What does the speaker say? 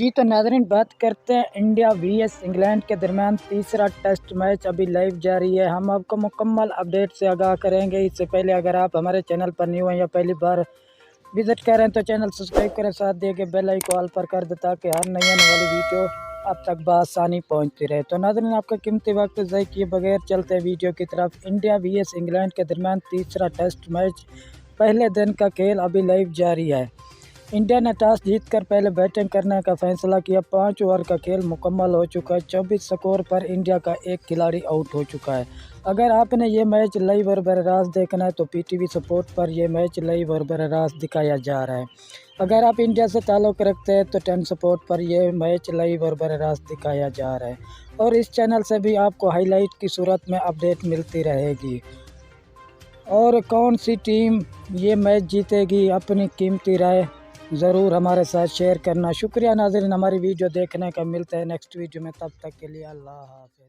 جی تو ناظرین بات کرتے ہیں انڈیا وی ایس انگلینڈ کے درمیان تیسرا ٹیسٹ میچ ابھی لائیو جاری ہے۔ ہم آپ کو مکمل اپڈیٹ سے آگاہ کریں گے۔ اس سے پہلے اگر آپ ہمارے چینل پر نیو ہیں یا پہلی بار وزٹ کریں تو چینل سبسکرائب کریں، ساتھ دے کے بیل آئیکن آل پر کر دیں تاکہ ہر نئی آنے والی ویڈیو آپ تک بآسانی پہنچتی رہے۔ تو ناظرین آپ کا قیمتی وقت ضائع کیے بغیر چلتے ہیں ویڈیو کی طرف۔ انڈیا وی ایس انگلینڈ کے درمیان تیسرا ٹیسٹ میچ پہلے دن کا کھیل ابھی لائیو جاری ہے۔ انڈیا نے ٹاس جیت کر پہلے بیٹنگ کرنے کا فیصلہ کیا۔ 5 اوور کا کھیل مکمل ہو چکا ہے۔ 24 سکور پر انڈیا کا ایک کھلاڑی آؤٹ ہو چکا ہے۔ اگر آپ نے یہ میچ لائیو اور براہ راست دیکھنا ہے تو پی ٹی وی سپورٹ پر یہ میچ لائیو اور براہ راست دکھایا جا رہا ہے۔ اگر آپ انڈیا سے تعلق رکھتے ہیں تو 10 سپورٹ پر یہ میچ لائیو اور براہ راست دکھایا جا رہا ہے، اور اس چینل سے بھی آپ کو ہائی لائٹ کی صورت میں اپڈیٹ ملتی رہے گی۔ اور کون سی ٹیم یہ میچ جیتے گی، اپنی قیمتی رائے ضرور ہمارے ساتھ شیئر کرنا۔ شکریہ ناظرین ہماری ویڈیو دیکھنے کا۔ ملتے ہیں نیکسٹ ویڈیو میں، تب تک کے لیے اللہ حافظ۔